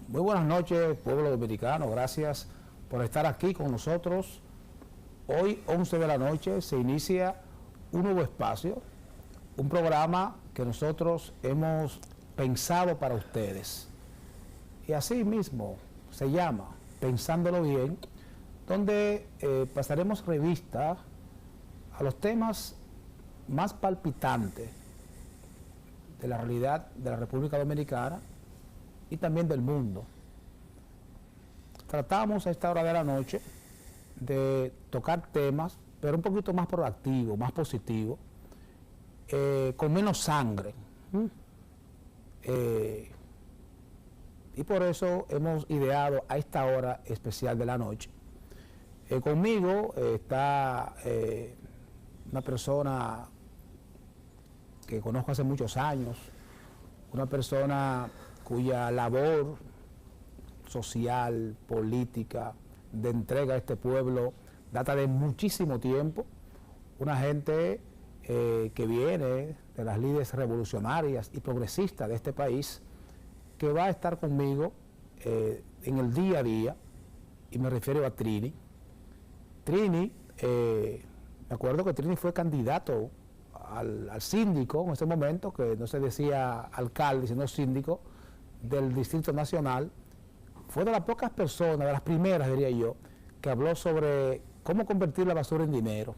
Muy buenas noches, pueblo dominicano. Gracias por estar aquí con nosotros. Hoy, 11 de la noche, se inicia un nuevo espacio, un programa que nosotros hemos pensado para ustedes. Y así mismo se llama Pensándolo Bien, donde pasaremos revista a los temas más palpitantes de la realidad de la República Dominicana y también del mundo. Tratamos a esta hora de la noche de tocar temas, pero un poquito más proactivos, más positivos, con menos sangre. Y por eso hemos ideado a esta hora especial de la noche. Conmigo está una persona que conozco hace muchos años, una persona cuya labor social, política, de entrega a este pueblo data de muchísimo tiempo, una gente que viene de las líderes revolucionarias y progresistas de este país, que va a estar conmigo en el día a día, y me refiero a Trini. Trini, me acuerdo que Trini fue candidato al síndico en ese momento, que no se decía alcalde, sino síndico del Distrito Nacional. Fue de las pocas personas, de las primeras diría yo, que habló sobre cómo convertir la basura en dinero.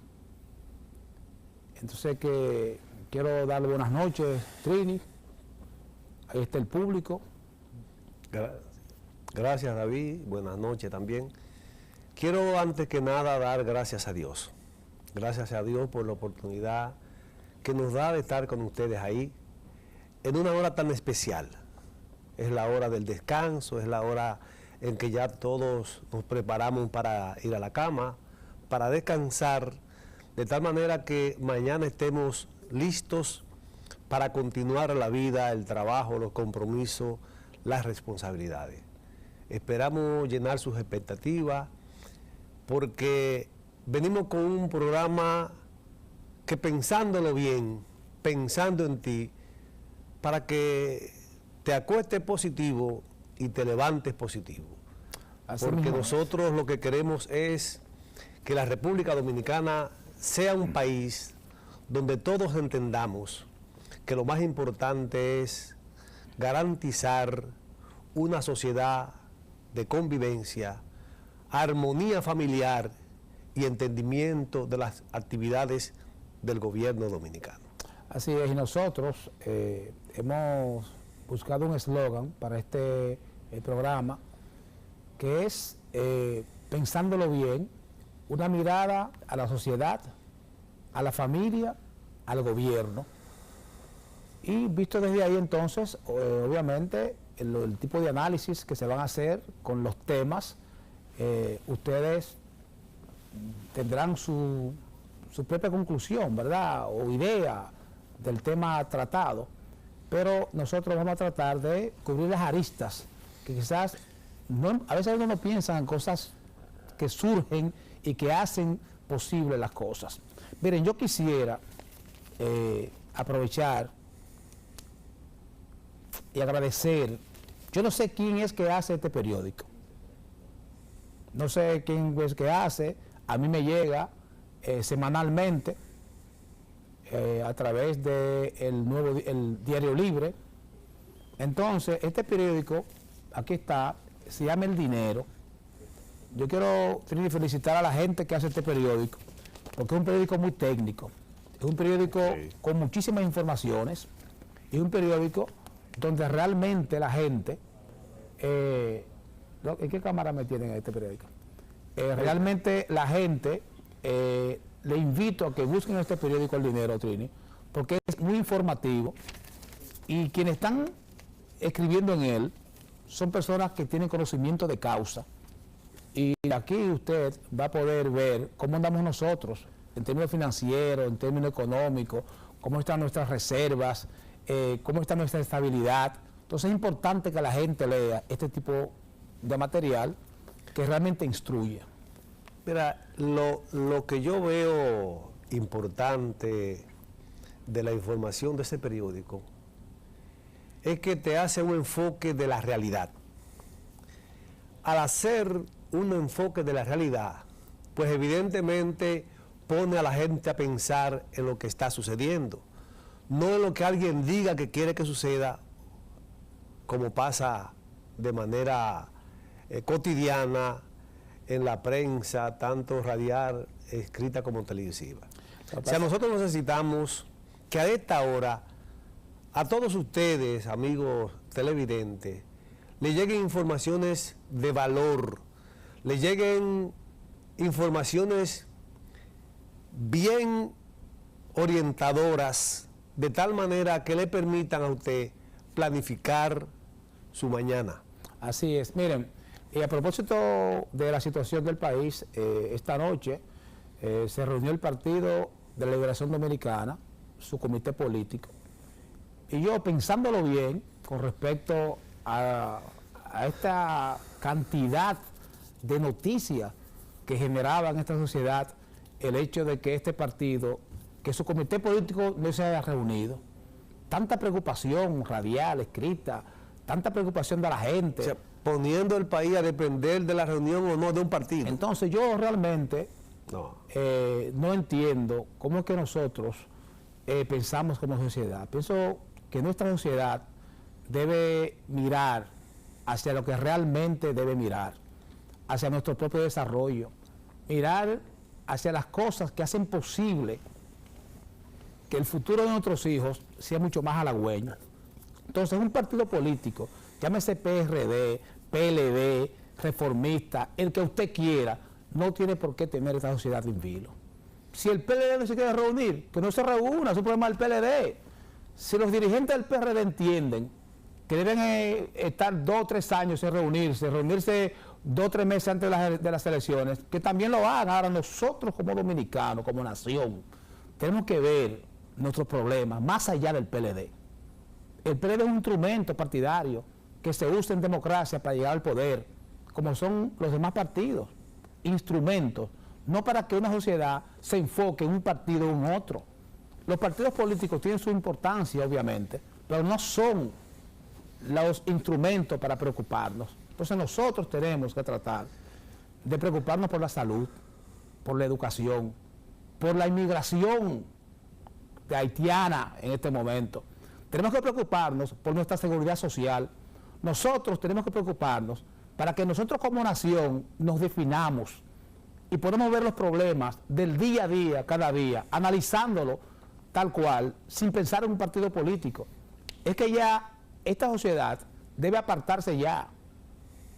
Entonces que quiero darle buenas noches, Trini. Ahí está el público. Gracias, David. Buenas noches también. Quiero antes que nada dar gracias a Dios. Gracias a Dios por la oportunidad que nos da de estar con ustedes ahí en una hora tan especial. Es la hora del descanso, es la hora en que ya todos nos preparamos para ir a la cama, para descansar, de tal manera que mañana estemos listos para continuar la vida, el trabajo, los compromisos, las responsabilidades. Esperamos llenar sus expectativas porque venimos con un programa que, pensándolo bien, pensando en ti, para que te acuestes positivo y te levantes positivo. Así porque mismo. Nosotros lo que queremos es que la República Dominicana sea un país donde todos entendamos que lo más importante es garantizar una sociedad de convivencia, armonía familiar y entendimiento de las actividades del gobierno dominicano. Así es, y nosotros hemos buscado un eslogan para este programa, que es pensándolo bien, una mirada a la sociedad, a la familia, al gobierno. Y visto desde ahí entonces, obviamente, el tipo de análisis que se van a hacer con los temas, ustedes tendrán su propia conclusión, ¿verdad? O idea del tema tratado. Pero nosotros vamos a tratar de cubrir las aristas, que quizás a veces uno no piensa en cosas que surgen y que hacen posible las cosas. Miren, yo quisiera aprovechar y agradecer. Yo no sé quién es que hace este periódico. No sé quién es que hace. A mí me llega semanalmente a través de el Diario Libre. Entonces, este periódico, aquí está, se llama El Dinero. Yo quiero felicitar a la gente que hace este periódico, porque es un periódico muy técnico, es un periódico con muchísimas informaciones, y es un periódico donde realmente la gente, ¿en qué cámara me tienen en este periódico? Realmente la gente, le invito a que busquen este periódico El Dinero, Trini, porque es muy informativo, y quienes están escribiendo en él son personas que tienen conocimiento de causa, y aquí usted va a poder ver cómo andamos nosotros en términos financieros, en términos económicos, cómo están nuestras reservas, cómo está nuestra estabilidad. Entonces es importante que la gente lea este tipo de material que realmente instruye. Mira, lo que yo veo importante de la información de ese periódico es que te hace un enfoque de la realidad. al hacer un enfoque de la realidad, pues evidentemente pone a la gente a pensar en lo que está sucediendo, no en lo que alguien diga que quiere que suceda, como pasa de manera cotidiana en la prensa, tanto radial, escrita como televisiva. O sea, nosotros necesitamos que a esta hora, a todos ustedes, amigos televidentes, le lleguen informaciones de valor, le lleguen informaciones bien orientadoras, de tal manera que le permitan a usted planificar su mañana. Así es. Miren, y a propósito de la situación del país, esta noche se reunió el Partido de la Liberación Dominicana, su comité político, y yo, pensándolo bien con respecto a esta cantidad de noticias que generaba en esta sociedad el hecho de que este partido, que su comité político no se haya reunido, tanta preocupación radial, escrita, tanta preocupación de la gente. O sea, poniendo el país a depender de la reunión o no de un partido. Entonces yo realmente no entiendo cómo es que nosotros pensamos como sociedad. Pienso que nuestra sociedad debe mirar hacia lo que realmente debe mirar, hacia nuestro propio desarrollo, mirar hacia las cosas que hacen posible que el futuro de nuestros hijos sea mucho más halagüeño. Entonces, un partido político, llámese PRD, PLD, reformista, el que usted quiera, no tiene por qué tener esta sociedad en vilo. Si el PLD no se quiere reunir, que no se reúna, es un problema del PLD. Si los dirigentes del PRD entienden que deben estar 2 o 3 años sin reunirse 2 o 3 meses antes de las elecciones, que también lo hagan. Ahora nosotros como dominicanos, como nación, tenemos que ver nuestros problemas más allá del PLD. El PLD es un instrumento partidario que se usa en democracia para llegar al poder, como son los demás partidos, instrumentos, no para que una sociedad se enfoque en un partido o en otro. Los partidos políticos tienen su importancia, obviamente, pero no son los instrumentos para preocuparnos. Entonces nosotros tenemos que tratar de preocuparnos por la salud, por la educación, por la inmigración haitiana en este momento. Tenemos que preocuparnos por nuestra seguridad social. Nosotros tenemos que preocuparnos para que nosotros como nación nos definamos y podamos ver los problemas del día a día, cada día, analizándolo tal cual, sin pensar en un partido político. Es que ya esta sociedad debe apartarse ya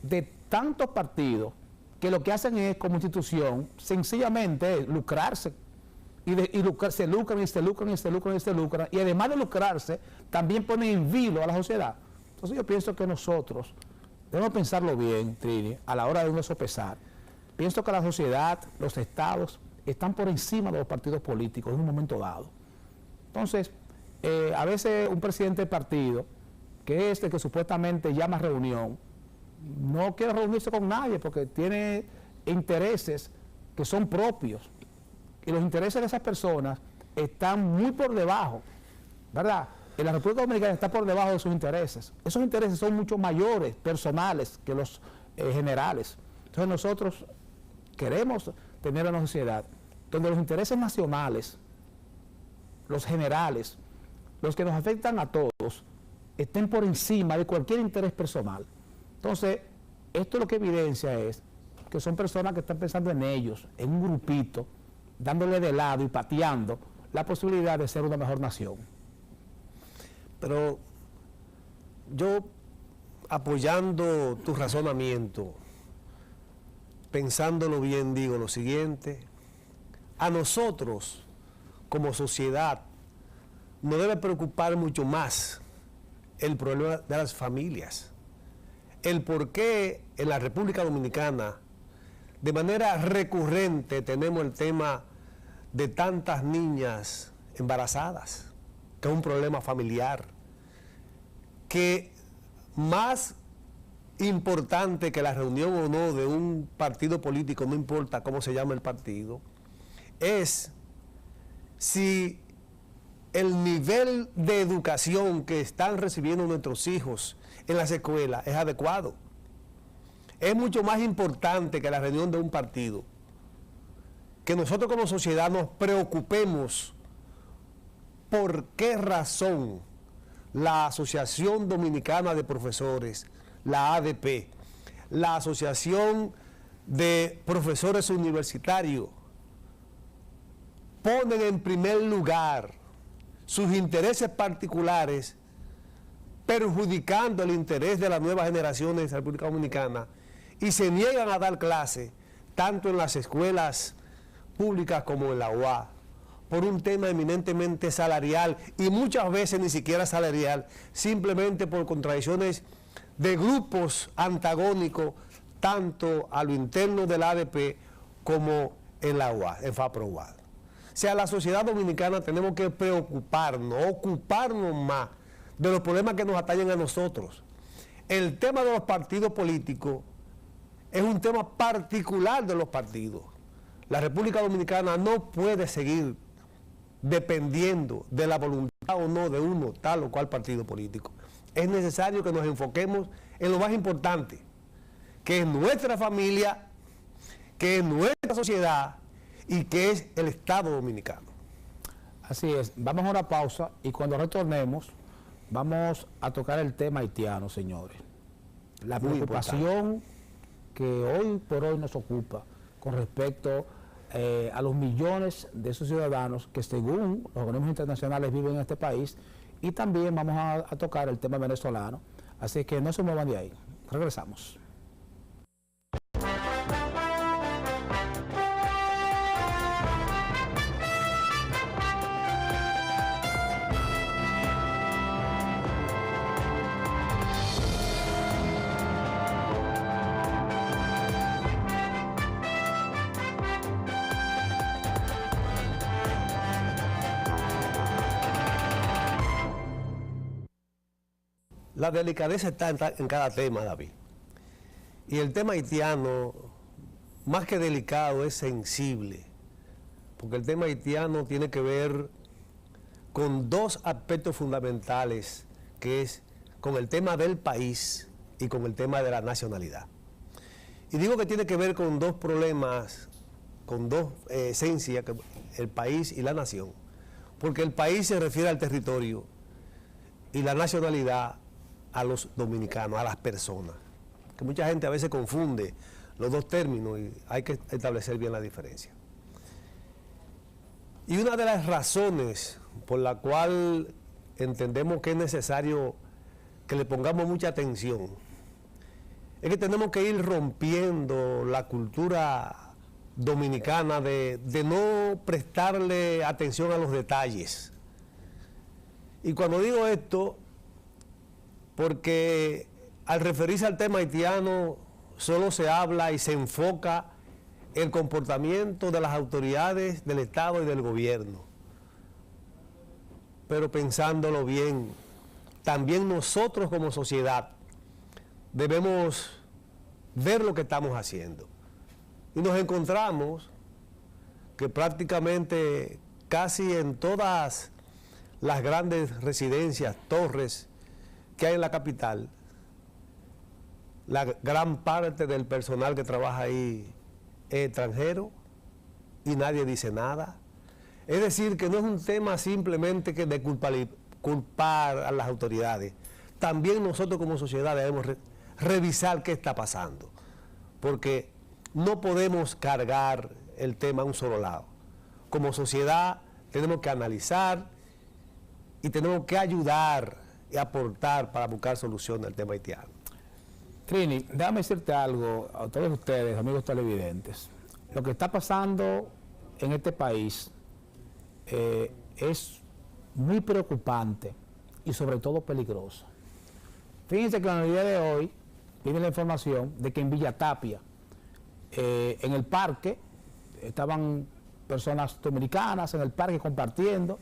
de tantos partidos que lo que hacen es, como institución, sencillamente lucrarse. Se lucran y además de lucrarse, también ponen en vilo a la sociedad. Entonces yo pienso que nosotros debemos pensarlo bien, Trini, a la hora de uno sopesar. Pienso que la sociedad, los estados, están por encima de los partidos políticos en un momento dado. Entonces, a veces un presidente de partido, que es el que supuestamente llama reunión, no quiere reunirse con nadie porque tiene intereses que son propios. Y los intereses de esas personas están muy por debajo, ¿verdad? En la República Dominicana está por debajo de sus intereses. Esos intereses son mucho mayores, personales, que los generales. Entonces nosotros queremos tener una sociedad donde los intereses nacionales, los generales, los que nos afectan a todos, estén por encima de cualquier interés personal. Entonces, esto lo que evidencia es que son personas que están pensando en ellos, en un grupito, dándole de lado y pateando la posibilidad de ser una mejor nación. Pero yo, apoyando tu razonamiento, pensándolo bien, digo lo siguiente: a nosotros, como sociedad, nos debe preocupar mucho más el problema de las familias. El por qué en la República Dominicana, de manera recurrente, tenemos el tema de tantas niñas embarazadas, que es un problema familiar, que más importante que la reunión o no de un partido político, no importa cómo se llama el partido, es si el nivel de educación que están recibiendo nuestros hijos en las escuelas es adecuado. es mucho más importante que la reunión de un partido, que nosotros como sociedad nos preocupemos por qué razón la Asociación Dominicana de Profesores, la ADP, la Asociación de Profesores Universitarios, ponen en primer lugar sus intereses particulares, perjudicando el interés de las nuevas generaciones de la República Dominicana, y se niegan a dar clases tanto en las escuelas públicas como en la UAS, por un tema eminentemente salarial, y muchas veces ni siquiera salarial, simplemente por contradicciones de grupos antagónicos, tanto a lo interno del ADP como en la UAS, en FAPRO-UAS. O sea, la sociedad dominicana tenemos que preocuparnos, ocuparnos más de los problemas que nos atañen a nosotros. El tema de los partidos políticos es un tema particular de los partidos. La República Dominicana no puede seguir dependiendo de la voluntad o no de uno tal o cual partido político. Es necesario que nos enfoquemos en lo más importante, que es nuestra familia, que es nuestra sociedad y que es el Estado Dominicano. Así es, vamos a una pausa y cuando retornemos vamos a tocar el tema haitiano, señores. La preocupación que hoy por hoy nos ocupa con respecto a los millones de esos ciudadanos que según los organismos internacionales viven en este país, y también vamos a tocar el tema venezolano. Así que no se muevan de ahí. Regresamos. La delicadeza está en cada tema, David. Y el tema haitiano, más que delicado, es sensible. Porque el tema haitiano tiene que ver con dos aspectos fundamentales, que es con el tema del país y con el tema de la nacionalidad. Y digo que tiene que ver con dos problemas, con dos esencias, el país y la nación. Porque el país se refiere al territorio y la nacionalidad a los dominicanos, a las personas. Que mucha gente a veces confunde los dos términos y hay que establecer bien la diferencia. Y una de las razones por la cual entendemos que es necesario que le pongamos mucha atención es que tenemos que ir rompiendo la cultura dominicana de no prestarle atención a los detalles. Y cuando digo esto, porque al referirse al tema haitiano solo se habla y se enfoca el comportamiento de las autoridades del Estado y del gobierno. Pero pensándolo bien, también nosotros como sociedad debemos ver lo que estamos haciendo. Y nos encontramos que prácticamente casi en todas las grandes residencias, torres que hay en la capital, la gran parte del personal que trabaja ahí es extranjero y nadie dice nada. Es decir, que no es un tema simplemente que de culpar a las autoridades. También nosotros como sociedad debemos revisar qué está pasando, porque no podemos cargar el tema a un solo lado. Como sociedad tenemos que analizar y tenemos que ayudar y aportar para buscar solución al tema haitiano. Trini, déjame decirte algo a todos ustedes, amigos televidentes. Lo que está pasando en este país es muy preocupante y sobre todo peligroso. Fíjense que en el día de hoy viene la información de que en Villa Tapia, en el parque, estaban personas dominicanas en el parque compartiendo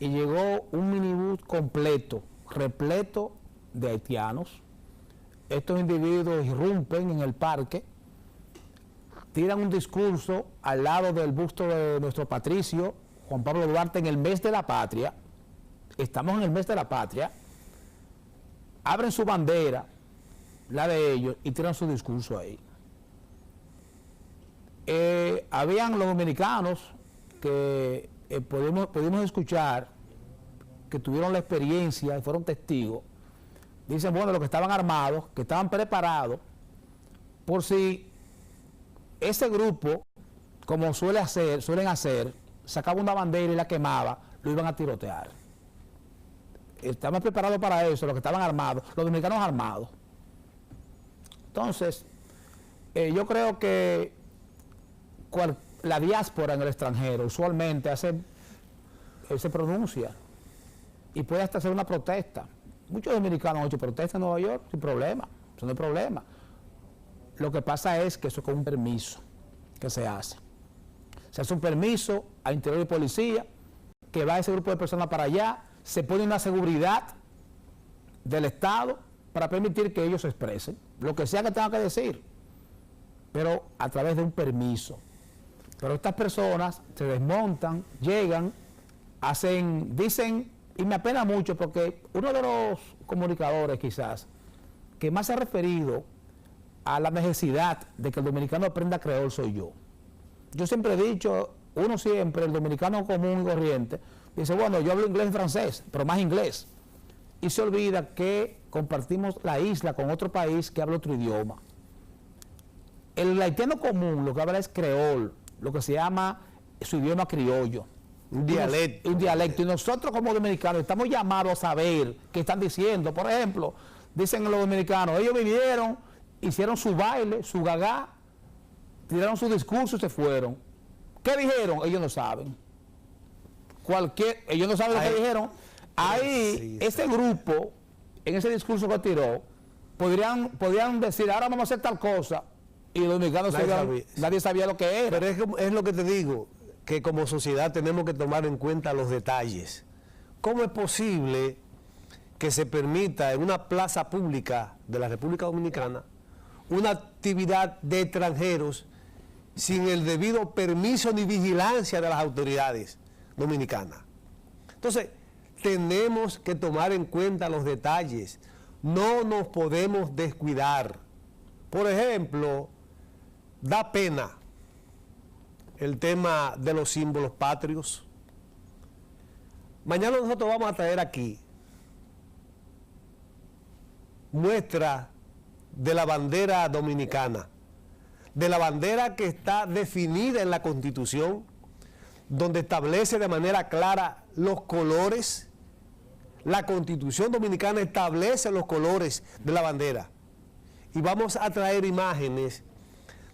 y llegó un minibús completo, repleto de haitianos. Estos individuos irrumpen en el parque, tiran un discurso al lado del busto de nuestro patricio, Juan Pablo Duarte, en el mes de la patria. Estamos en el mes de la patria. Abren su bandera, la de ellos, y tiran su discurso ahí. Habían los dominicanos que pudimos escuchar, que tuvieron la experiencia y fueron testigos. Dicen, bueno, los que estaban armados, que estaban preparados, por si ese grupo, como suelen hacer, sacaba una bandera y la quemaba, lo iban a tirotear. Estaban preparados para eso, los que estaban armados, los dominicanos armados. Entonces, yo creo que la diáspora en el extranjero usualmente se pronuncia y puede hasta hacer una protesta. Muchos dominicanos han hecho protestas en Nueva York sin problema, eso no hay problema. Lo que pasa es que eso es con un permiso que se hace. Se hace un permiso a Interior y Policía, que va ese grupo de personas para allá, se pone una seguridad del Estado para permitir que ellos se expresen, lo que sea que tengan que decir, pero a través de un permiso. Pero estas personas se desmontan, llegan, dicen, y me apena mucho porque uno de los comunicadores quizás que más se ha referido a la necesidad de que el dominicano aprenda creol soy yo. Yo siempre he dicho, el dominicano común y corriente, dice, bueno, yo hablo inglés y francés, pero más inglés. Y se olvida que compartimos la isla con otro país que habla otro idioma. El haitiano común lo que habla es creol, lo que se llama su idioma criollo. Un dialecto. Y nosotros como dominicanos estamos llamados a saber qué están diciendo. Por ejemplo, dicen los dominicanos, ellos vinieron, hicieron su baile, su gagá, tiraron su discurso y se fueron. ¿Qué dijeron? Ellos no saben. Ellos no saben lo que dijeron. Ahí, ese grupo, en ese discurso que tiró, podrían decir, ahora vamos a hacer tal cosa, y los dominicanos nadie sabía lo que era. Pero es lo que te digo, que como sociedad tenemos que tomar en cuenta los detalles. ¿Cómo es posible que se permita en una plaza pública de la República Dominicana una actividad de extranjeros sin el debido permiso ni vigilancia de las autoridades dominicanas? Entonces, tenemos que tomar en cuenta los detalles, no nos podemos descuidar. Por ejemplo, da pena el tema de los símbolos patrios. Mañana nosotros vamos a traer aquí muestra de la bandera dominicana, de la bandera que está definida en la Constitución, donde establece de manera clara los colores. La Constitución dominicana establece los colores de la bandera. Y vamos a traer imágenes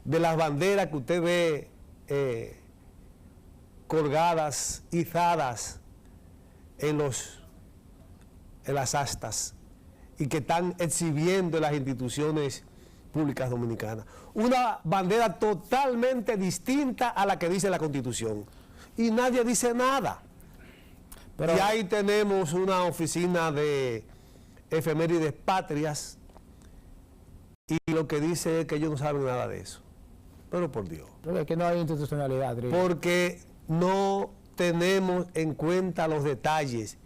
de las banderas que usted ve colgadas, izadas en las astas y que están exhibiendo en las instituciones públicas dominicanas. Una bandera totalmente distinta a la que dice la Constitución. Y nadie dice nada. Pero y ahí tenemos una oficina de efemérides patrias y lo que dice es que ellos no saben nada de eso. Pero por Dios. Pero es que no hay institucionalidad, Trillo. Porque no tenemos en cuenta los detalles.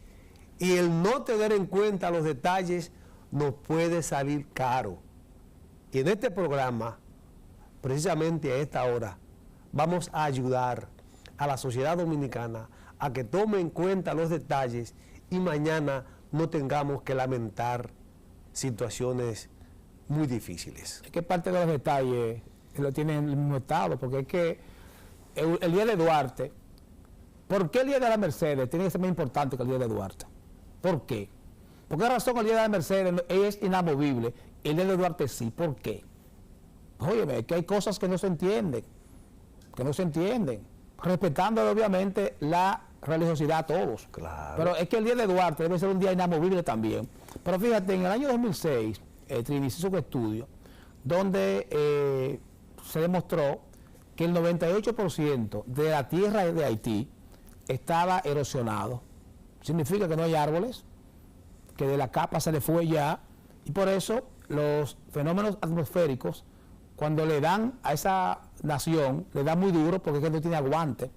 Y el no tener en cuenta los detalles nos puede salir caro. Y en este programa, precisamente a esta hora, vamos a ayudar a la sociedad dominicana a que tome en cuenta los detalles y mañana no tengamos que lamentar situaciones muy difíciles. Es que parte de los detalles lo tiene el mismo Estado, porque es que el día de Duarte, ¿por qué el día de la Mercedes tiene que ser más importante que el día de Duarte? ¿Por qué? ¿Por qué razón el día de la Mercedes es inamovible y el día de Duarte sí? ¿Por qué? Óyeme, es que hay cosas que no se entienden, respetando obviamente la religiosidad a todos. Claro. Pero es que el día de Duarte debe ser un día inamovible también. Pero fíjate, en el año 2006, Trini hizo un estudio donde se demostró que el 98% de la tierra de Haití estaba erosionado. Significa que no hay árboles, que de la capa se le fue ya, y por eso los fenómenos atmosféricos, cuando le dan a esa nación, le dan muy duro porque es que no tiene aguante.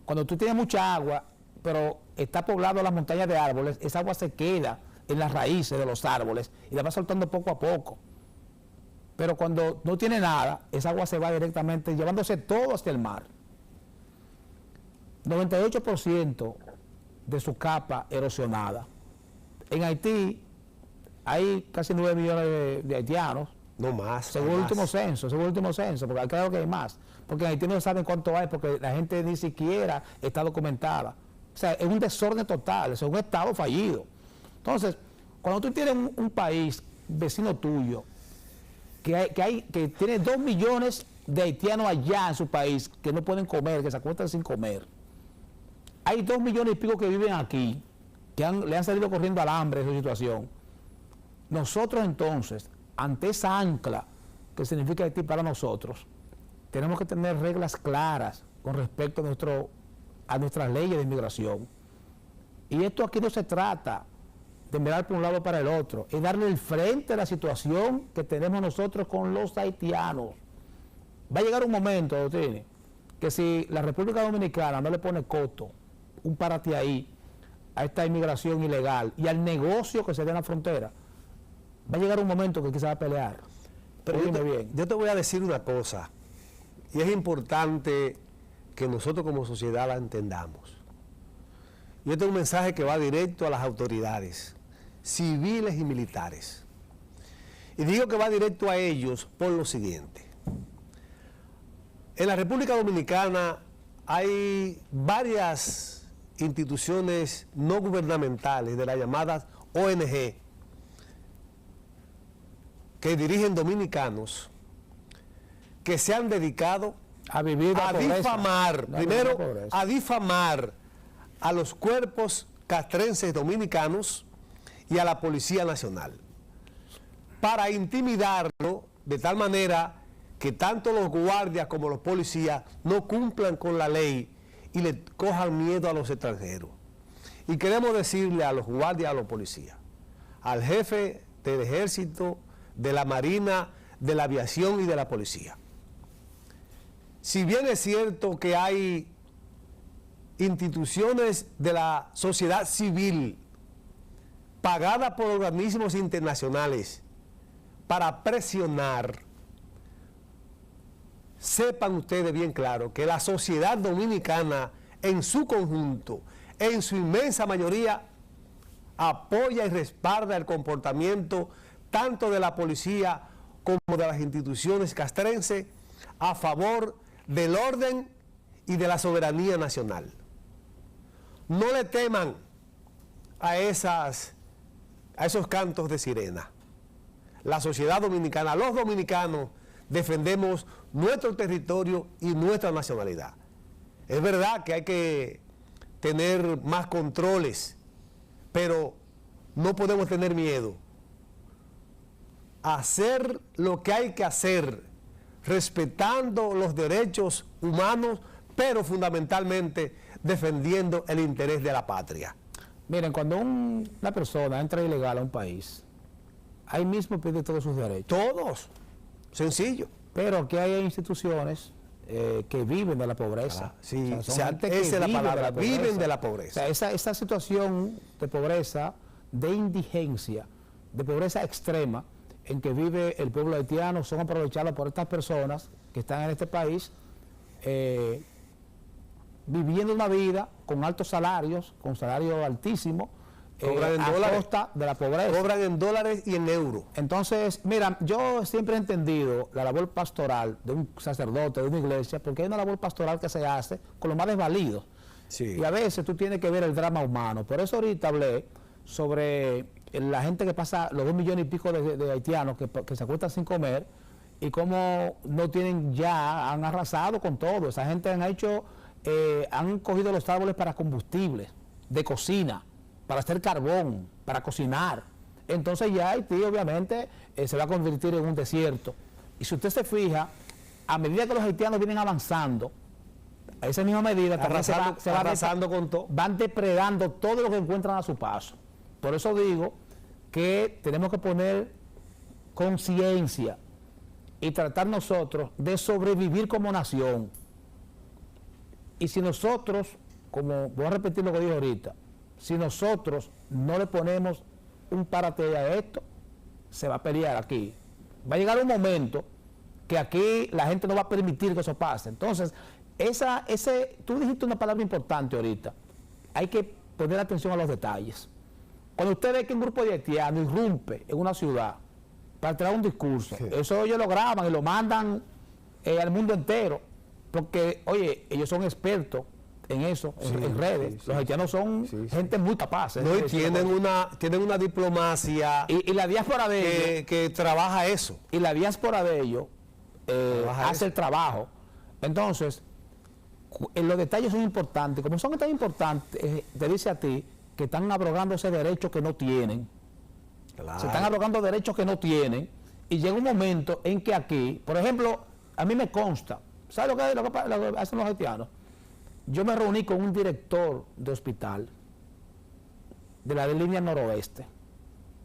Cuando tú tienes mucha agua, pero está poblado las montañas de árboles, esa agua se queda en las raíces de los árboles y la va soltando poco a poco. Pero cuando no tiene nada, esa agua se va directamente llevándose todo hasta el mar. 98% de su capa erosionada. En Haití hay casi 9 millones de haitianos. No más. Según el último censo, porque claro que hay más. Porque en Haití no saben cuánto hay, porque la gente ni siquiera está documentada. O sea, es un desorden total, es un estado fallido. Entonces, cuando tú tienes un país vecino tuyo, que tiene 2 millones de haitianos allá en su país, que no pueden comer, que se acuestan sin comer. Hay 2 millones y pico que viven aquí, que le han salido corriendo al hambre en su situación. Nosotros entonces, ante esa ancla que significa Haití para nosotros, tenemos que tener reglas claras con respecto a nuestras leyes de inmigración. Y esto aquí no se trata de mirar por un lado para el otro, es darle el frente a la situación que tenemos nosotros con los haitianos. Va a llegar un momento, Dotini, que si la República Dominicana no le pone coto, un parate ahí, a esta inmigración ilegal y al negocio que se da en la frontera, va a llegar un momento que quizás va a pelear. Pero yo te voy a decir una cosa, y es importante que nosotros como sociedad la entendamos. Y este es un mensaje que va directo a las autoridades civiles y militares. Y digo que va directo a ellos por lo siguiente. En la República Dominicana hay varias instituciones no gubernamentales de las llamadas ONG que dirigen dominicanos que se han dedicado a vivir a difamar, primero a difamar a los cuerpos castrenses dominicanos y a la Policía Nacional, para intimidarlo de tal manera que tanto los guardias como los policías no cumplan con la ley y le cojan miedo a los extranjeros. Y queremos decirle a los guardias, a los policías, al jefe del ejército, de la marina, de la aviación y de la policía. Si bien es cierto que hay instituciones de la sociedad civil pagadas por organismos internacionales para presionar, sepan ustedes bien claro que la sociedad dominicana en su conjunto, en su inmensa mayoría, apoya y respalda el comportamiento tanto de la policía como de las instituciones castrenses a favor del orden y de la soberanía nacional. No le teman a esos cantos de sirena. La sociedad dominicana, los dominicanos, defendemos nuestro territorio y nuestra nacionalidad. Es verdad que hay que tener más controles, pero no podemos tener miedo. Hacer lo que hay que hacer, respetando los derechos humanos, pero fundamentalmente defendiendo el interés de la patria. Miren, cuando una persona entra ilegal a un país, ahí mismo pide todos sus derechos. Todos. Sencillo. Pero aquí hay instituciones que viven de la pobreza. Sí, o sea, esa es la palabra, viven de la pobreza. O sea, esa situación de pobreza, de indigencia, de pobreza extrema en que vive el pueblo haitiano, son aprovechados por estas personas que están en este país viviendo una vida con altos salarios, con salarios altísimos, a costa de la pobreza. Cobran en dólares y en euros. Entonces, mira, yo siempre he entendido la labor pastoral de un sacerdote, de una iglesia, porque hay una labor pastoral que se hace con los más desvalidos. Sí. Y a veces tú tienes que ver el drama humano. Por eso ahorita hablé sobre la gente que pasa, los 2 millones y pico de haitianos que se acuestan sin comer, y cómo no tienen ya, han arrasado con todo. Esa gente han cogido los árboles para combustibles, de cocina, para hacer carbón, para cocinar. Entonces ya Haití obviamente se va a convertir en un desierto. Y si usted se fija, a medida que los haitianos vienen avanzando, a esa misma medida van depredando todo lo que encuentran a su paso. Por eso digo que tenemos que poner conciencia y tratar nosotros de sobrevivir como nación. Y si nosotros, como voy a repetir lo que dije ahorita, si nosotros no le ponemos un parate a esto, se va a pelear aquí. Va a llegar un momento que aquí la gente no va a permitir que eso pase. Entonces, tú dijiste una palabra importante ahorita. Hay que poner atención a los detalles. Cuando usted ve que un grupo de haitianos irrumpe en una ciudad para traer un discurso, sí, eso ellos lo graban y lo mandan al mundo entero, porque, oye, ellos son expertos en eso, sí, en redes. Sí, sí. Los haitianos son gente muy capaz. No, y tienen una diplomacia y la diáspora de ellos, que trabaja eso. Y la diáspora de ellos hace el trabajo. Entonces, los detalles son importantes. Como son tan importantes, te dice a ti que están abrogando ese derecho que no tienen. Claro. Se están abrogando derechos que no tienen. Y llega un momento en que aquí, por ejemplo, a mí me consta, ¿sabes lo que hacen los haitianos? Yo me reuní con un director de hospital de la línea noroeste.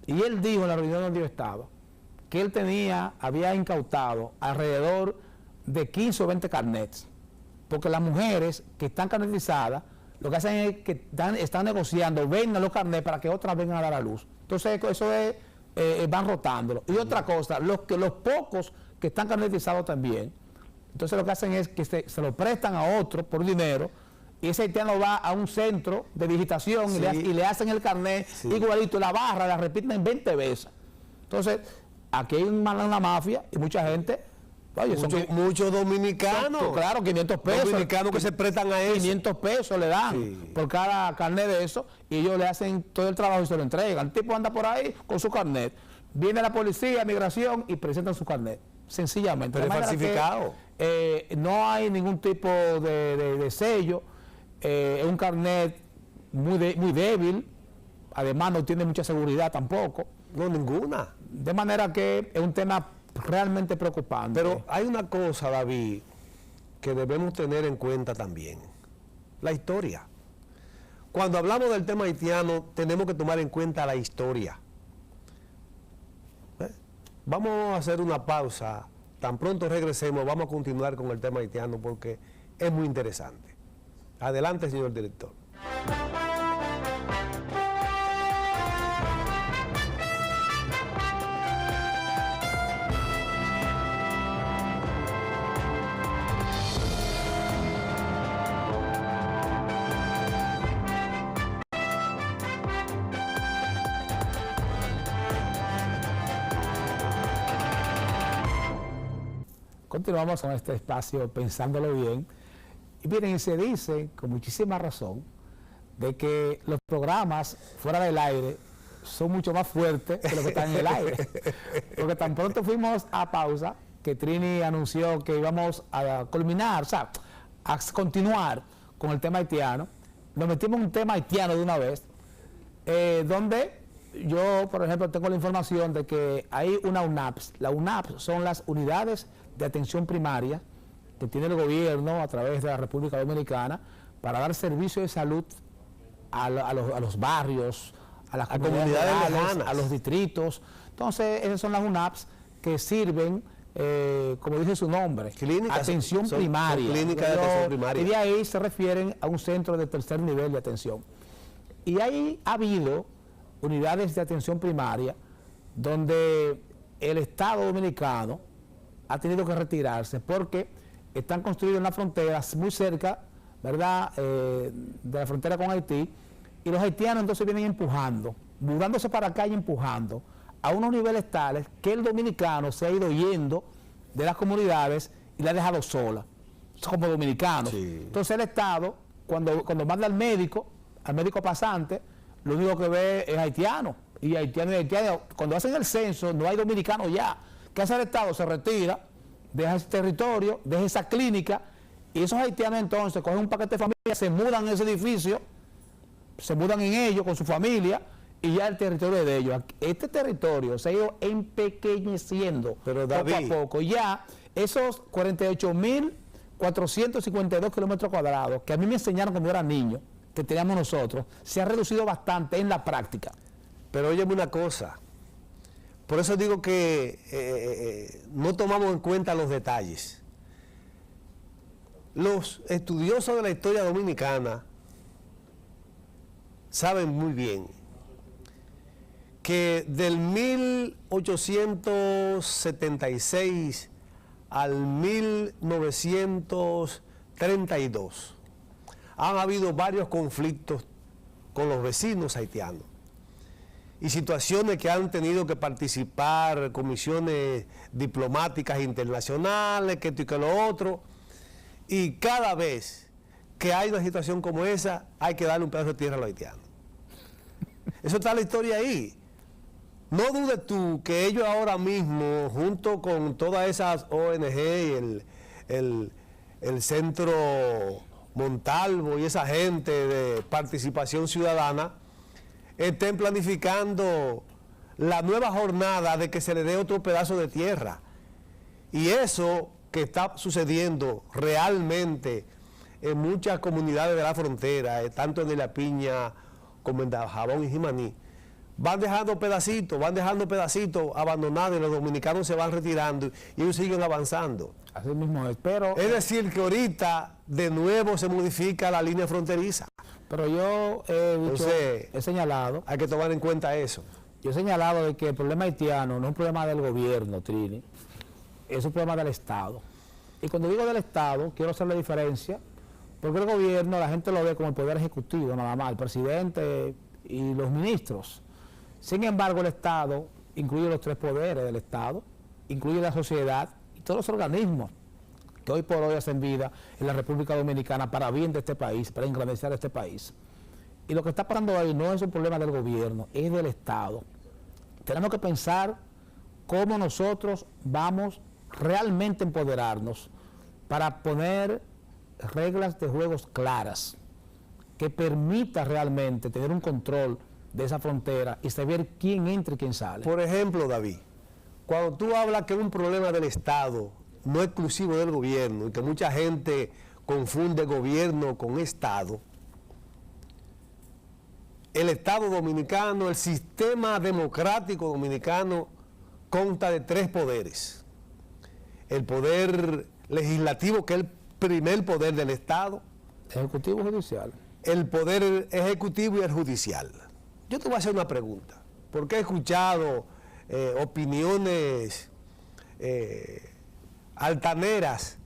Y él dijo en la reunión donde yo estaba que él había incautado alrededor de 15 o 20 carnets. Porque las mujeres que están carnetizadas, lo que hacen es que están negociando, venden los carnets para que otras vengan a dar a luz. Entonces eso es, van rotándolo. Y otra cosa, los pocos que están carnetizados también, entonces lo que hacen es que se lo prestan a otro por dinero, y ese haitiano va a un centro de digitación, sí, y le hacen el carnet, sí, igualito, la barra la repiten 20 veces. Entonces, aquí hay una mafia y mucha gente, oye, muchos dominicanos. Claro, 500 pesos. Dominicanos que se prestan a eso. 500 pesos le dan, sí, por cada carnet de eso, y ellos le hacen todo el trabajo y se lo entregan. El tipo anda por ahí con su carnet. Viene la policía, migración, y presentan su carnet. Sencillamente. Pero es falsificado. No hay ningún tipo de sello. Es un carnet muy débil. Además, no tiene mucha seguridad tampoco. No, ninguna. De manera que es un tema realmente preocupante. Pero hay una cosa, David, que debemos tener en cuenta también. La historia. Cuando hablamos del tema haitiano, tenemos que tomar en cuenta la historia. Vamos a hacer una pausa. Tan pronto regresemos, vamos a continuar con el tema haitiano porque es muy interesante. Adelante, señor director. Continuamos con este espacio pensándolo bien. Y miren, se dice con muchísima razón de que los programas fuera del aire son mucho más fuertes que los que están en el aire. Porque tan pronto fuimos a pausa, que Trini anunció que íbamos a culminar, o sea, a continuar con el tema haitiano, nos metimos en un tema haitiano de una vez, donde yo, por ejemplo, tengo la información de que hay una UNAPS. La UNAPS son las unidades de atención primaria que tiene el gobierno a través de la República Dominicana para dar servicio de salud a los barrios, a las comunidades lejanas, a los distritos. Entonces, esas son las UNAPS que sirven, como dice su nombre, atención primaria. Clínica de atención primaria. Y de ahí se refieren a un centro de tercer nivel de atención. Y ahí ha habido unidades de atención primaria donde el Estado dominicano ha tenido que retirarse porque están construidos en la frontera, muy cerca, ¿verdad?, de la frontera con Haití, y los haitianos entonces vienen empujando, mudándose para acá y empujando a unos niveles tales que el dominicano se ha ido yendo de las comunidades y la ha dejado sola, como dominicanos. Sí. Entonces el Estado, cuando manda al médico pasante, lo único que ve es haitiano, y haitiano, cuando hacen el censo no hay dominicanos ya. ¿Qué hace el Estado? Se retira, deja ese territorio, deja esa clínica, y esos haitianos entonces cogen un paquete de familia, se mudan en ese edificio, se mudan en ellos con su familia, y ya el territorio es de ellos. Este territorio se ha ido empequeñeciendo, pero David, poco a poco. Ya esos 48.452 kilómetros cuadrados, que a mí me enseñaron cuando era niño, que teníamos nosotros, se ha reducido bastante en la práctica. Pero óyeme una cosa. Por eso digo que no tomamos en cuenta los detalles. Los estudiosos de la historia dominicana saben muy bien que del 1876 al 1932 han habido varios conflictos con los vecinos haitianos y situaciones que han tenido que participar comisiones diplomáticas internacionales, que esto y que lo otro, y cada vez que hay una situación como esa hay que darle un pedazo de tierra a los haitianos. Eso está la historia ahí. No dudes tú que ellos ahora mismo, junto con todas esas ONG y el Centro Montalvo y esa gente de participación ciudadana, estén planificando la nueva jornada de que se le dé otro pedazo de tierra. Y eso que está sucediendo realmente en muchas comunidades de la frontera, tanto en La Piña como en Dajabón y Jimaní, van dejando pedacitos abandonados y los dominicanos se van retirando y ellos siguen avanzando. Así mismo es, pero... Es decir, que ahorita de nuevo se modifica la línea fronteriza. Pero yo he señalado... Hay que tomar en cuenta eso. Yo he señalado de que el problema haitiano no es un problema del gobierno, Trini, es un problema del Estado. Y cuando digo del Estado, quiero hacer la diferencia, porque el gobierno, la gente lo ve como el poder ejecutivo, nada más, el presidente y los ministros. Sin embargo, el Estado incluye los tres poderes del Estado, incluye la sociedad y todos los organismos que hoy por hoy hacen vida en la República Dominicana para bien de este país, para engrandecer este país. Y lo que está pasando ahí no es un problema del gobierno, es del Estado. Tenemos que pensar cómo nosotros vamos realmente a empoderarnos para poner reglas de juegos claras que permita realmente tener un control de esa frontera y saber quién entra y quién sale. Por ejemplo, David, cuando tú hablas que es un problema del Estado, no exclusivo del gobierno, y que mucha gente confunde gobierno con Estado, el Estado dominicano, el sistema democrático dominicano consta de tres poderes. El poder legislativo, que es el primer poder del Estado. Ejecutivo y judicial. El poder ejecutivo y el judicial. Yo te voy a hacer una pregunta, porque he escuchado opiniones altaneras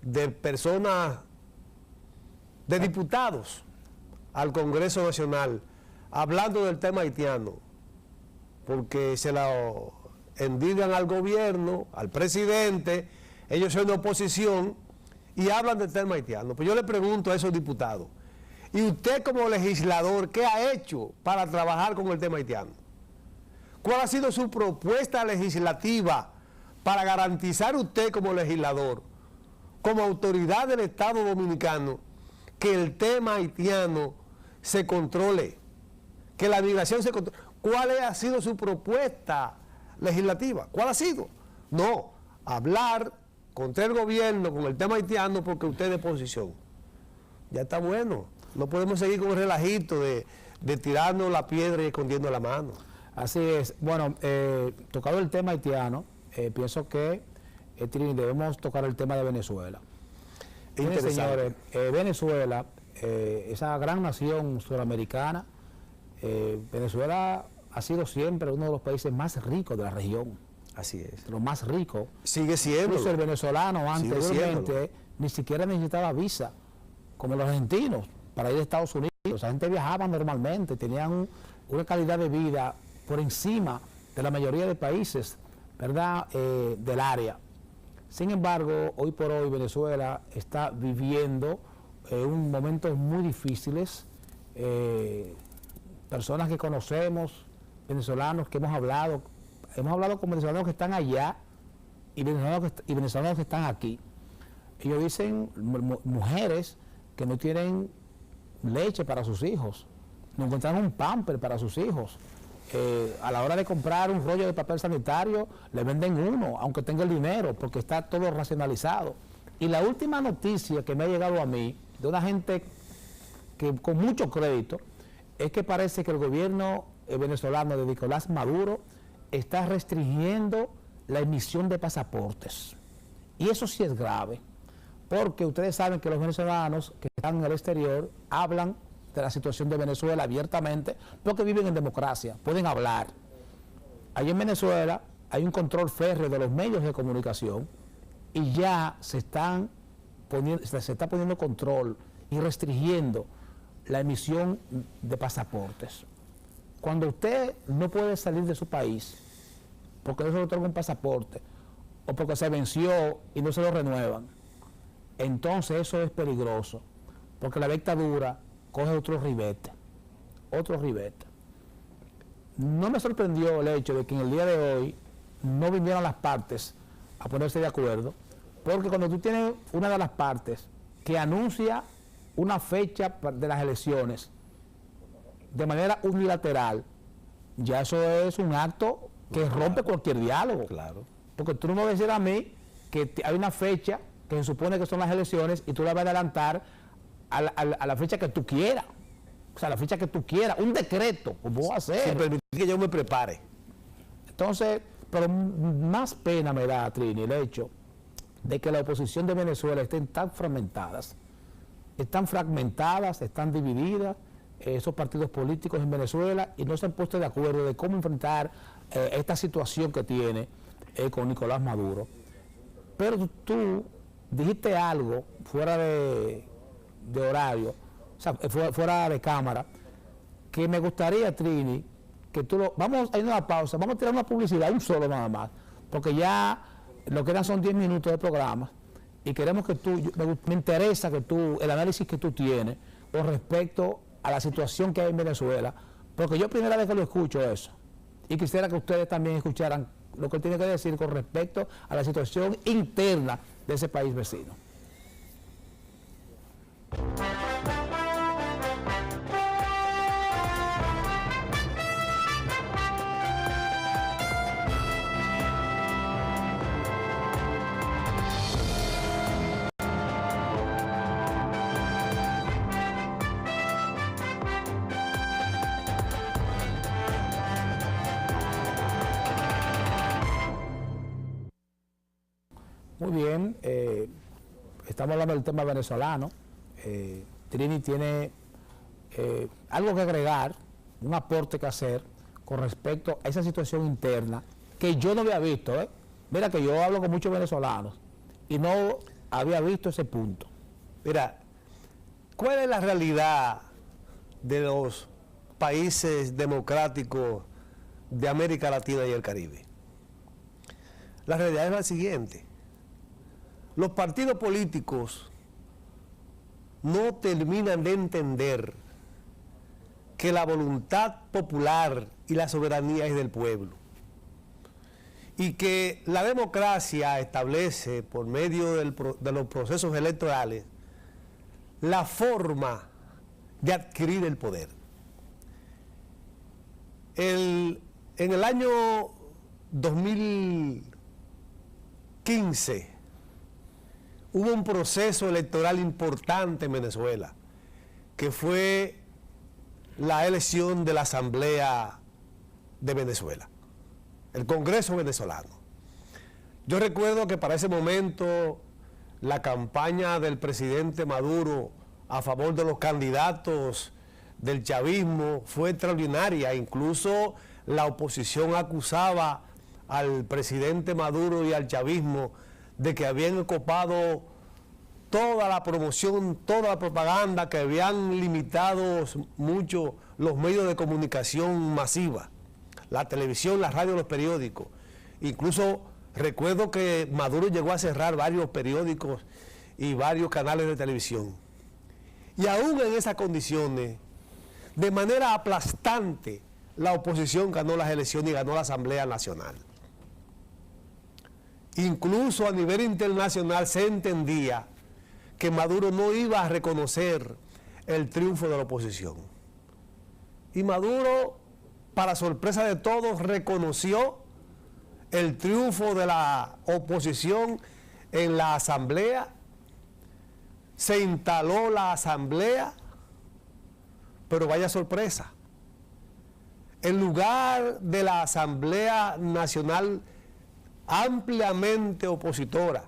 de personas, de diputados al Congreso Nacional, hablando del tema haitiano, porque se lo endigan al gobierno, al presidente, ellos son de oposición y hablan del tema haitiano. Pues yo le pregunto a esos diputados, ¿y usted como legislador qué ha hecho para trabajar con el tema haitiano? ¿Cuál ha sido su propuesta legislativa para garantizar usted como legislador, como autoridad del Estado Dominicano, que el tema haitiano se controle, que la migración se controle? ¿Cuál ha sido su propuesta legislativa? ¿Cuál ha sido? No, hablar contra el gobierno con el tema haitiano porque usted es de oposición. Ya está bueno. No podemos seguir con el relajito de tirarnos la piedra y escondiendo la mano. Así es. Bueno, tocado el tema haitiano, pienso que Trini, debemos tocar el tema de Venezuela. Interesante. Señores, Venezuela, esa gran nación suramericana, Venezuela ha sido siempre uno de los países más ricos de la región. Así es. De los más ricos. Sigue siendo. Incluso el venezolano anteriormente ni siquiera necesitaba visa, como los argentinos, para ir a Estados Unidos. La gente viajaba normalmente, tenían una calidad de vida por encima de la mayoría de países, ¿verdad?, del área. Sin embargo, hoy por hoy Venezuela está viviendo momentos muy difíciles. Personas que conocemos, venezolanos que hemos hablado con venezolanos que están allá y venezolanos que están aquí. Ellos dicen, mujeres que no tienen leche para sus hijos, no encuentran un pamper para sus hijos. A la hora de comprar un rollo de papel sanitario, le venden uno, aunque tenga el dinero, porque está todo racionalizado. Y la última noticia que me ha llegado a mí, de una gente que con mucho crédito, es que parece que el gobierno venezolano de Nicolás Maduro está restringiendo la emisión de pasaportes. Y eso sí es grave, porque ustedes saben que los venezolanos que están en el exterior hablan de la situación de Venezuela abiertamente, porque viven en democracia, pueden hablar. Allí en Venezuela hay un control férreo de los medios de comunicación y ya se está poniendo control y restringiendo la emisión de pasaportes. Cuando usted no puede salir de su país porque no se le otorga un pasaporte o porque se venció y no se lo renuevan, entonces eso es peligroso, porque la dictadura coge otro ribete. No me sorprendió el hecho de que en el día de hoy no vinieran las partes a ponerse de acuerdo, porque cuando tú tienes una de las partes que anuncia una fecha de las elecciones de manera unilateral, ya eso es un acto que rompe cualquier diálogo. Claro. Porque tú no me vas a decir a mí que hay una fecha que se supone que son las elecciones y tú la vas a adelantar a la fecha que tú quieras. O sea, la fecha que tú quieras, un decreto, como voy a hacer. Sin permitir que yo me prepare. Entonces, pero más pena me da, Trini, el hecho de que la oposición de Venezuela estén tan fragmentadas, están divididas, esos partidos políticos en Venezuela, y no se han puesto de acuerdo de cómo enfrentar esta situación que tiene con Nicolás Maduro. Pero tú dijiste algo fuera de horario, o sea, fuera de cámara, que me gustaría, Trini, que vamos a ir a una pausa, vamos a tirar una publicidad, un solo nada más, porque ya lo que quedan son 10 minutos de programa, y queremos que me interesa que el análisis que tú tienes con respecto a la situación que hay en Venezuela, porque yo primera vez que lo escucho eso, y quisiera que ustedes también escucharan lo que él tiene que decir con respecto a la situación interna de ese país vecino. Muy bien, estamos hablando del tema venezolano. Trini tiene algo que agregar, un aporte que hacer con respecto a esa situación interna que yo no había visto. Mira que yo hablo con muchos venezolanos y no había visto ese punto. Mira, ¿cuál es la realidad de los países democráticos de América Latina y el Caribe? La realidad es la siguiente. Los partidos políticos no terminan de entender que la voluntad popular y la soberanía es del pueblo, y que la democracia establece por medio de los procesos electorales la forma de adquirir el poder. En el año 2015 hubo un proceso electoral importante en Venezuela, que fue la elección de la Asamblea de Venezuela, el Congreso venezolano. Yo recuerdo que para ese momento la campaña del presidente Maduro a favor de los candidatos del chavismo fue extraordinaria. Incluso la oposición acusaba al presidente Maduro y al chavismo de que habían ocupado toda la promoción, toda la propaganda, que habían limitado mucho los medios de comunicación masiva, la televisión, la radio, los periódicos. Incluso recuerdo que Maduro llegó a cerrar varios periódicos y varios canales de televisión. Y aún en esas condiciones, de manera aplastante, la oposición ganó las elecciones y ganó la Asamblea Nacional. Incluso a nivel internacional se entendía que Maduro no iba a reconocer el triunfo de la oposición. Y Maduro, para sorpresa de todos, reconoció el triunfo de la oposición en la Asamblea, se instaló la Asamblea, pero vaya sorpresa, en lugar de la Asamblea Nacional ampliamente opositora,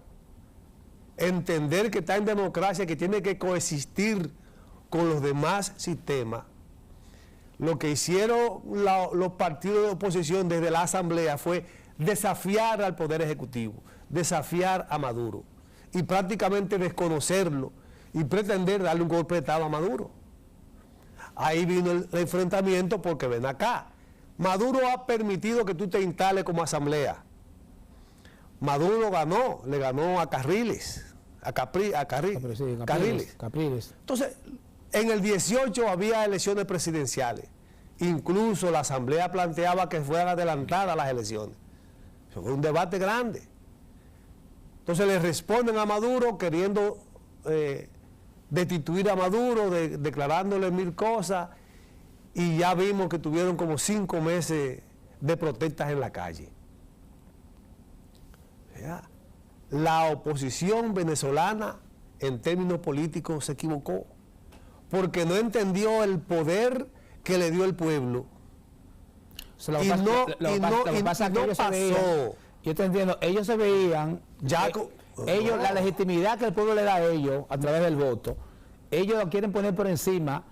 entender que está en democracia, que tiene que coexistir con los demás sistemas, lo que hicieron los partidos de oposición desde la Asamblea fue desafiar al Poder Ejecutivo, desafiar a Maduro y prácticamente desconocerlo y pretender darle un golpe de estado a Maduro. Ahí vino el enfrentamiento porque ven acá, Maduro ha permitido que tú te instales como asamblea. Maduro ganó, le ganó a Capriles, Capriles. Entonces, en el 18 había elecciones presidenciales. Incluso la asamblea planteaba que fueran adelantadas las elecciones. Eso fue un debate grande. Entonces le responden a Maduro queriendo destituir a Maduro, declarándole 1000 cosas, y ya vimos que tuvieron como 5 meses de protestas en la calle. O sea, la oposición venezolana en términos políticos se equivocó, porque no entendió el poder que le dio el pueblo. Y no pasó. Yo te entiendo, ellos se veían, la legitimidad que el pueblo le da a ellos a través del voto, ellos lo quieren poner por encima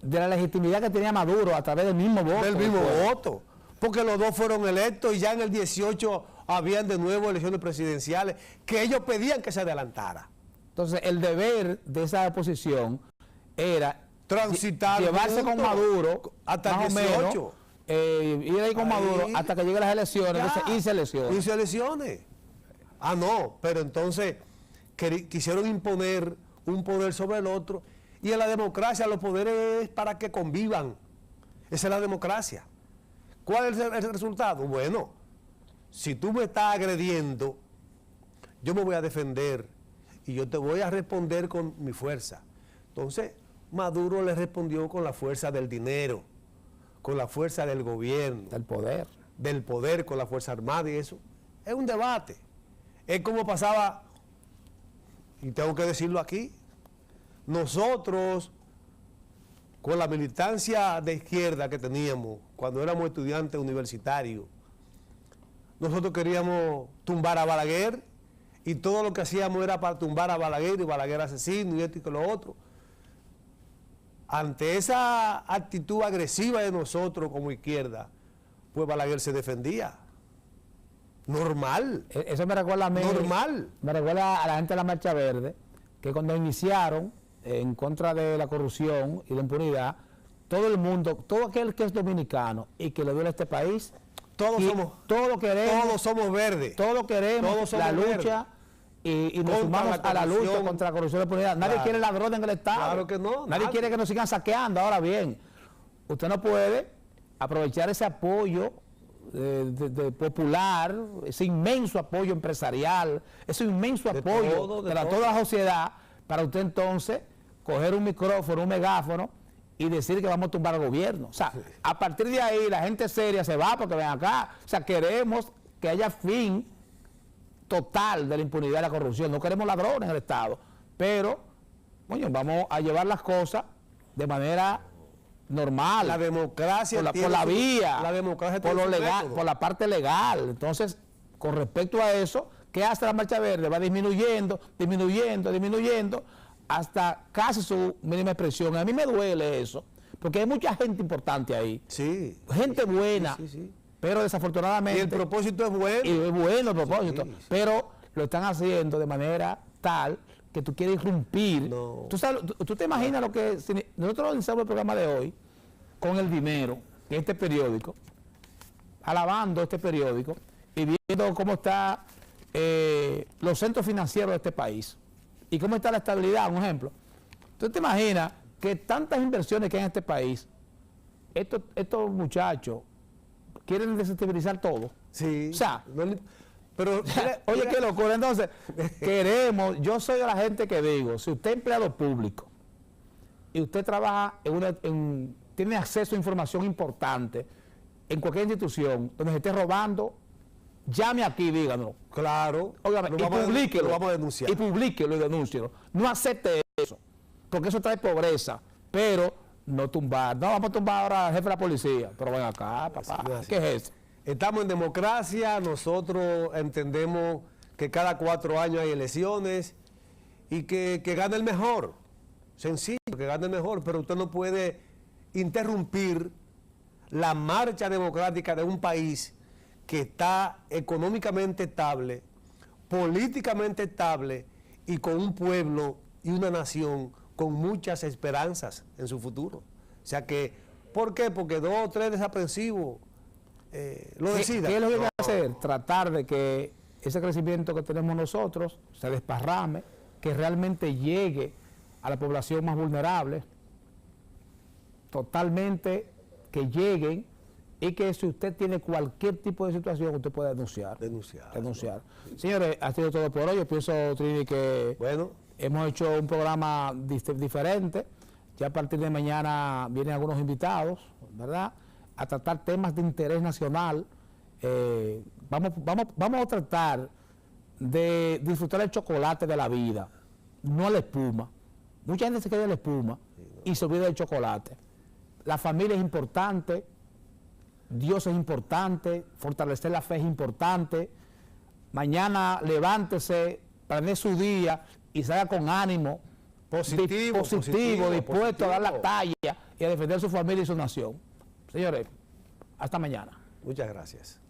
de la legitimidad que tenía Maduro a través del mismo voto. Del mismo voto, porque los dos fueron electos y ya en el 18 habían de nuevo elecciones presidenciales que ellos pedían que se adelantara. Entonces el deber de esa oposición era transitar, llevarse con Maduro hasta el 18, ir ahí con Maduro hasta que lleguen las elecciones, entonces irse elecciones. Ah, no, pero entonces quisieron imponer un poder sobre el otro, y en la democracia los poderes es para que convivan. Esa es la democracia. ¿Cuál es el resultado? Bueno, si tú me estás agrediendo, yo me voy a defender y yo te voy a responder con mi fuerza. Entonces, Maduro le respondió con la fuerza del dinero, con la fuerza del gobierno, del poder, con la fuerza armada, y eso es un debate. Es como pasaba, y tengo que decirlo aquí, nosotros con la militancia de izquierda que teníamos cuando éramos estudiantes universitarios, nosotros queríamos tumbar a Balaguer, y todo lo que hacíamos era para tumbar a Balaguer, y Balaguer asesino, y esto y que lo otro. Ante esa actitud agresiva de nosotros como izquierda, pues Balaguer se defendía. Normal. Eso me recuerda a mí. Normal. Me recuerda a la gente de la Marcha Verde, que cuando iniciaron en contra de la corrupción y la impunidad, todo el mundo, todo aquel que es dominicano y que le duele a este país, todos somos verdes. Todos queremos la lucha y nos sumamos a la lucha contra la corrupción y la impunidad. Nadie quiere ladrones en el Estado. Claro que no. Nadie quiere que nos sigan saqueando. Ahora bien, usted no puede aprovechar ese apoyo de popular, ese inmenso apoyo empresarial, ese inmenso apoyo de toda la sociedad, para usted entonces coger un micrófono, un megáfono y decir que vamos a tumbar al gobierno. O sea, a partir de ahí la gente seria se va porque ven acá. O sea, queremos que haya fin total de la impunidad y la corrupción. No queremos ladrones en el Estado, pero coño, vamos a llevar las cosas de manera normal. La democracia por la vía, la democracia por lo legal, por la parte legal. Entonces, con respecto a eso, ¿qué hace la Marcha Verde? Va disminuyendo hasta casi su mínima expresión. A mí me duele eso, porque hay mucha gente importante ahí. Sí. Gente buena. Pero desafortunadamente... Y el propósito es bueno. Y es bueno el propósito. Pero lo están haciendo de manera tal que tú quieres irrumpir. No. ¿Tú te imaginas lo que... Si nosotros lanzamos el programa de hoy con El Dinero, que es este periódico, alabando este periódico y viendo cómo están los centros financieros de este país y cómo está la estabilidad, un ejemplo. ¿Tú te imaginas que tantas inversiones que hay en este país, estos muchachos quieren desestabilizar todo? Sí. O sea, pero oye, qué locura. Entonces, queremos, yo soy de la gente que digo, si usted es empleado público y usted trabaja tiene acceso a información importante en cualquier institución donde se esté robando, llame aquí y díganos. Claro. Óigame, y publíquelo. Lo vamos a denunciar. Y publíquelo y denúncielo. No acepte eso, porque eso trae pobreza, pero no tumbar. No, vamos a tumbar ahora al jefe de la policía. Pero ven acá, papá. ¿Qué es eso? Estamos en democracia, nosotros entendemos que cada 4 años hay elecciones y que gane el mejor. Sencillo, que gane el mejor, pero usted no puede interrumpir la marcha democrática de un país que está económicamente estable, políticamente estable y con un pueblo y una nación con muchas esperanzas en su futuro. O sea que, ¿por qué? Porque 2 o 3 desaprensivos lo decidan. ¿Qué es lo que hay que hacer? Tratar de que ese crecimiento que tenemos nosotros se desparrame, que realmente llegue a la población más vulnerable, totalmente, que lleguen, y que si usted tiene cualquier tipo de situación, usted puede denunciar. Denunciar. Señores, ha sido todo por hoy. Yo pienso, Trini, que Bueno, hemos hecho un programa diferente. Ya a partir de mañana vienen algunos invitados, ¿verdad?, a tratar temas de interés nacional. Vamos a tratar de disfrutar el chocolate de la vida, no la espuma. Mucha gente se queda en la espuma y se olvida del chocolate. La familia es importante, Dios es importante, fortalecer la fe es importante. Mañana levántese, planeé su día y salga con ánimo, positivo, dispuesto a dar la talla y a defender su familia y su nación. Señores, hasta mañana. Muchas gracias.